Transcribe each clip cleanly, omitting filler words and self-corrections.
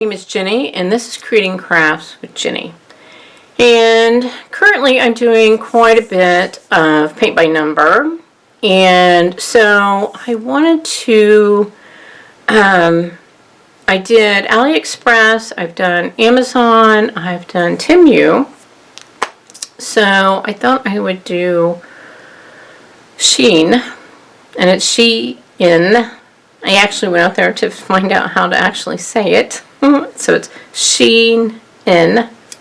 My name is Jenny, and this is Creating Crafts with Jenny. And currently I'm doing quite a bit of paint by number, and so I wanted to, I did AliExpress, I've done Amazon, I've done Temu, so I thought I would do Shein, and it's Shein. I actually went out there to find out how to actually say it. So it's Shein,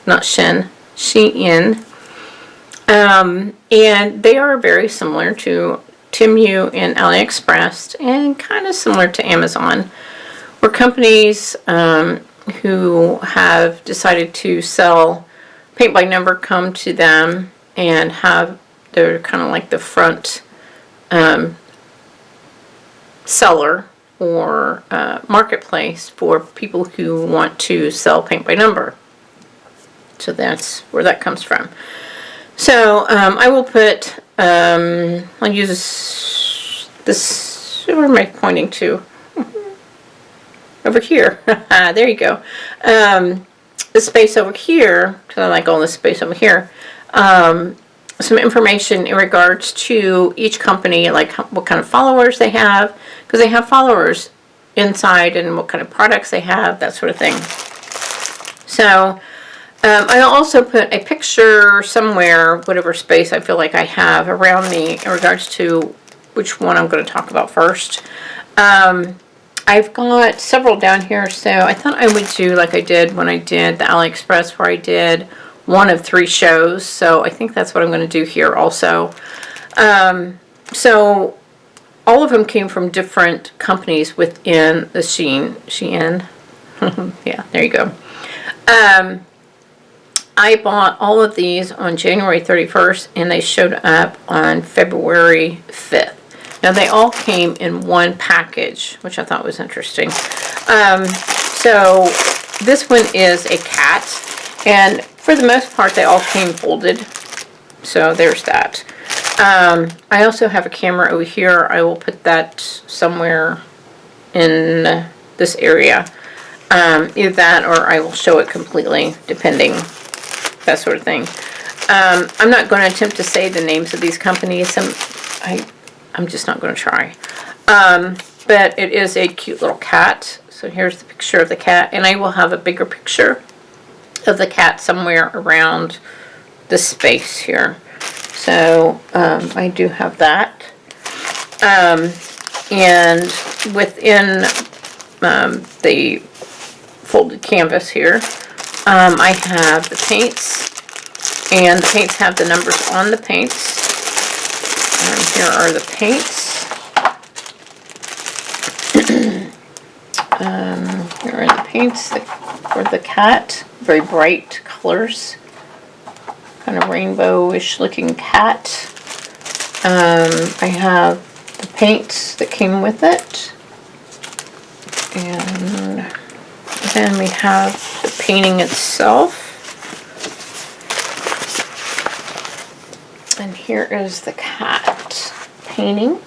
not Shin, Shein. And they are very similar to Temu and AliExpress, and kind of similar to Amazon, where companies who have decided to sell paint by number come to them and they're kind of like the front seller or marketplace for people who want to sell paint by number. So that's where that comes from. So I will put, I'll use this, where am I pointing to? Over here. There you go. The space over here, because I like all this space over here. Some information in regards to each company, like what kind of followers they have, because they have followers inside, and what kind of products they have, that sort of thing. So I'll also put a picture somewhere, whatever space I feel like I have around me, in regards to which one I'm going to talk about first. I've got several down here, so I thought I would do like I did when I did the AliExpress, where I did one of 3 shows. So I think that's what I'm going to do here also. So all of them came from different companies within the Shein. Yeah, there you go. I bought all of these on January 31st, and they showed up on February 5th. Now, they all came in one package, which I thought was interesting. So this one is a cat, and for the most part, they all came folded. So there's that. I also have a camera over here. I will put that somewhere in this area. Either that, or I will show it completely, depending, that sort of thing. I'm not going to attempt to say the names of these companies. I'm just not going to try. But it is a cute little cat. So here's the picture of the cat, and I will have a bigger picture of the cat somewhere around the space here. So I do have that. And within the folded canvas here, I have the paints, and the paints have the numbers on the paints. And here are the paints. Here are the paints for the cat. Very bright colors. Kind of rainbowish looking cat. I have the paints that came with it. And then we have the painting itself. And here is the cat painting.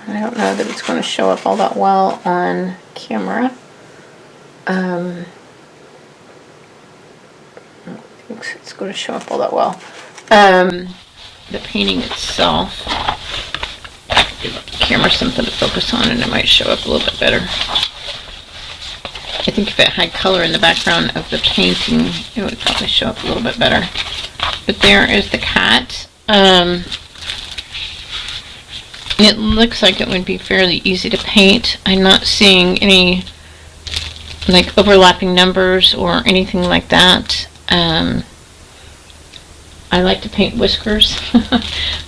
I don't know that it's going to show up all that well on camera. I don't think it's going to show up all that well. The painting itself, give the camera something to focus on, and it might show up a little bit better. I think if it had color in the background of the painting, it would probably show up a little bit better. But there is the cat. It looks like it would be fairly easy to paint. I'm not seeing any like overlapping numbers or anything like that. I like to paint whiskers,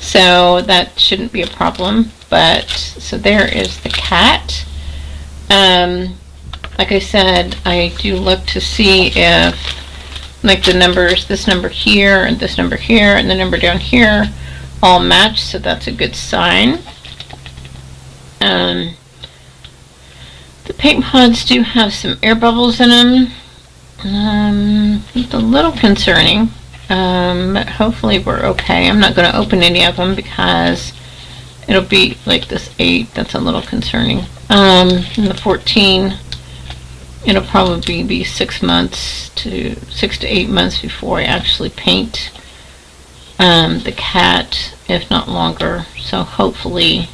so that shouldn't be a problem. But so there is the cat. Like I said, I do look to see if like the numbers, this number here and this number here and the number down here all match, so that's a good sign. The paint pods do have some air bubbles in them. It's a little concerning, but hopefully we're okay. I'm not going to open any of them because it'll be like this 8. That's a little concerning. And the 14 it'll probably be 6 to 8 months before I actually paint the cat, if not longer. So hopefully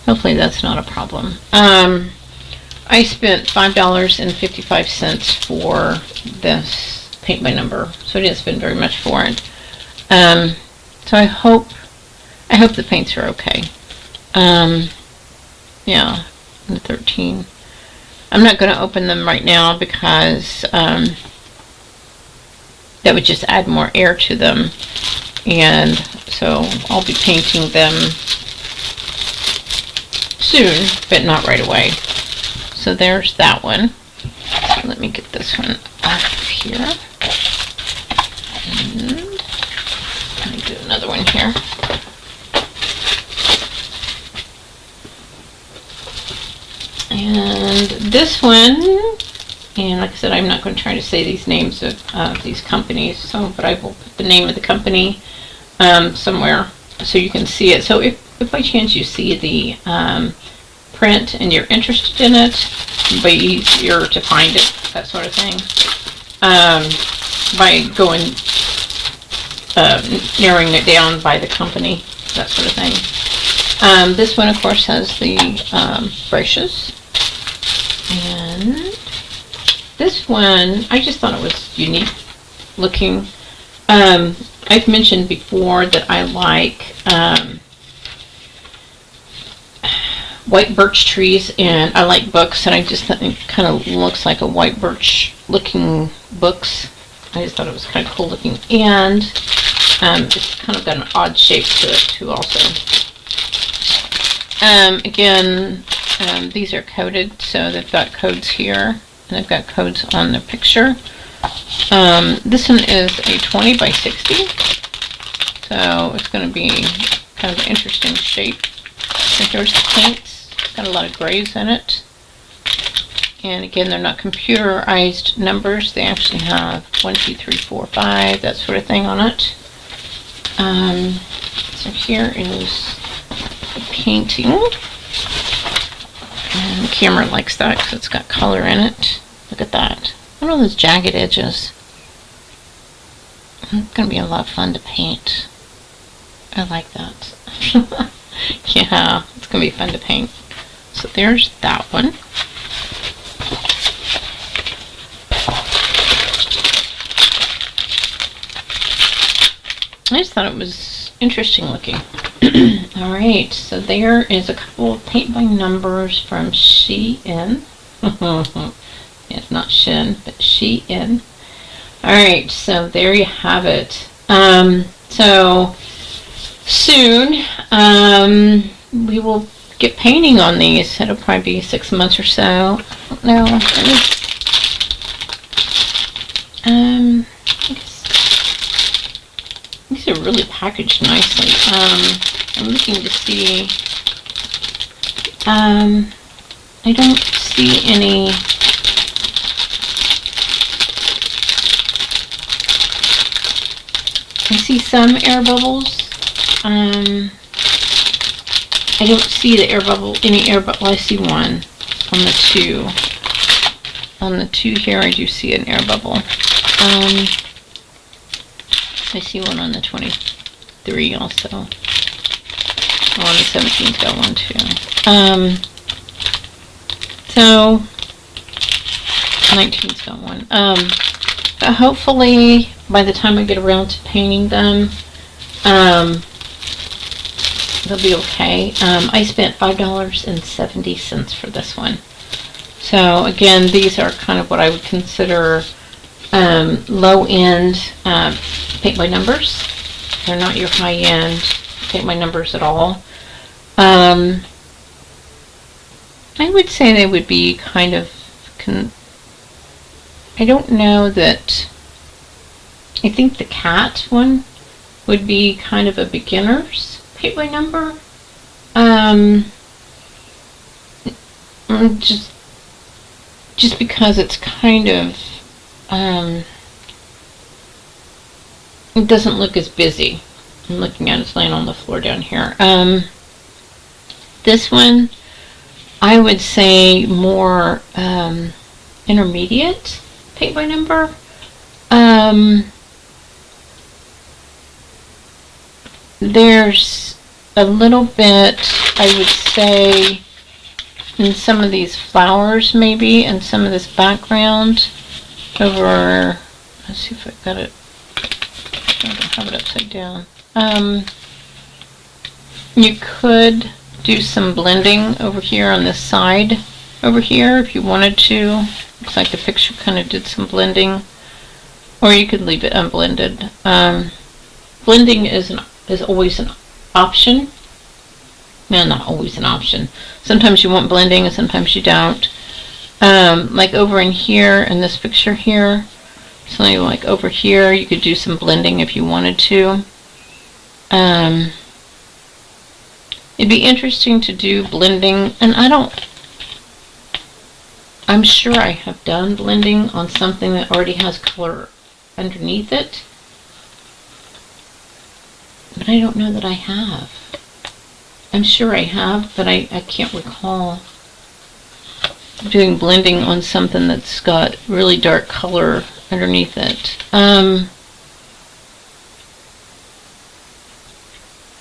that's not a problem. I spent $5.55 for this paint by number, so I didn't spend very much for it. So I hope the paints are okay. Yeah, the 13. I'm not going to open them right now because that would just add more air to them, and so I'll be painting them soon, but not right away. So there's that one. So let me get this one off here. And let me do another one here. And this one, and like I said, I'm not going to try to say these names of these companies, so, but I will put the name of the company somewhere so you can see it. So if by chance you see the print and you're interested in it, it'll be easier to find it, that sort of thing, by going, narrowing it down by the company, that sort of thing. This one, of course, has the brushes, and this one, I just thought it was unique looking. I've mentioned before that I like white birch trees, and I like books, and I just thought it kind of looks like a white birch looking books. I just thought it was kind of cool looking, and it's kind of got an odd shape to it too also. Again, these are coded, so they've got codes here, and they've got codes on the picture. This one is a 20 by 60, so it's going to be kind of an interesting shape. And here's the paints. It's got a lot of grays in it. And again, they're not computerized numbers. They actually have 1, 2, 3, 4, 5, that sort of thing on it. So here is the painting. And the camera likes that because it's got color in it. Look at that. Look at all those jagged edges. It's going to be a lot of fun to paint. I like that. Yeah, it's going to be fun to paint. So there's that one. I just thought it was interesting looking. Alright, so there is a couple of paint by numbers from Shein. It's not Shein, but Shein. Alright, so there you have it. So soon, we will get painting on these. It'll probably be 6 months or so. No, I guess these are really packaged nicely. I'm looking to see. I don't see any. I see some air bubbles. I don't see the air bubble, any air bubble. I see one on the two. On the two here, I do see an air bubble. I see one on the 23 also. Oh, on the 17's got one too. So 19's got one. But hopefully by the time I get around to painting them, they'll be okay. I spent $5.70 for this one. So again, these are kind of what I would consider low-end paint by numbers. They're not your high-end paint by numbers at all. I would say they would be kind of, I don't know that, I think the cat one would be kind of a beginner's paint by number. Just because it's kind of, it doesn't look as busy. I'm looking at it, it's laying on the floor down here. This one, I would say more intermediate paint by number. There's a little bit, I would say, in some of these flowers maybe, and some of this background over, let's see if I got it, I don't have it upside down. You could do some blending over here on this side over here if you wanted to. Looks like the picture kind of did some blending, or you could leave it unblended. Blending is always an option. No, not always an option. Sometimes you want blending and sometimes you don't. Like over in here, in this picture here, something like over here, you could do some blending if you wanted to. It'd be interesting to do blending, and I'm sure I have done blending on something that already has color underneath it, but I don't know that I have. I'm sure I have, but I can't recall doing blending on something that's got really dark color underneath it. I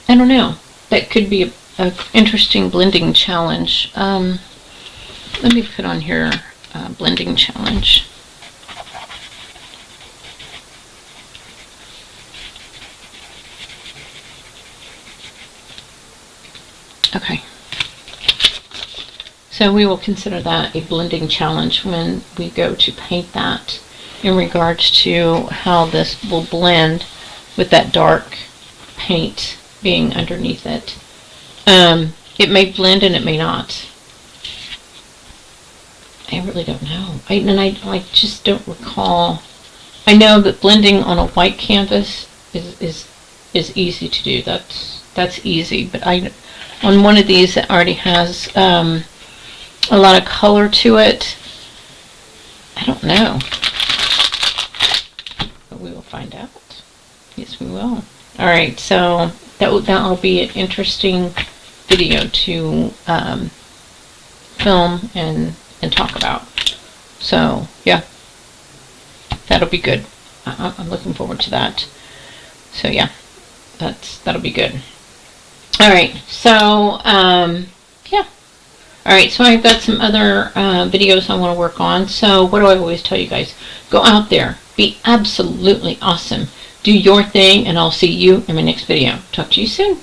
don't know. That could be an interesting blending challenge. Let me put on here blending challenge. Okay. So we will consider that a blending challenge when we go to paint that, in regards to how this will blend with that dark paint being underneath it. It may blend and it may not. I really don't know. I just don't recall. I know that blending on a white canvas is easy to do. That's easy. But on one of these that already has a lot of color to it, I don't know. But we will find out. Yes, we will. All right. So that'll be an interesting video to film and talk about. So yeah, that'll be good. I'm looking forward to that. So yeah, that'll be good. All right, so yeah. All right, so I've got some other videos I want to work on. So what do I always tell you guys? Go out there, be absolutely awesome, do your thing, and I'll see you in my next video. Talk to you soon.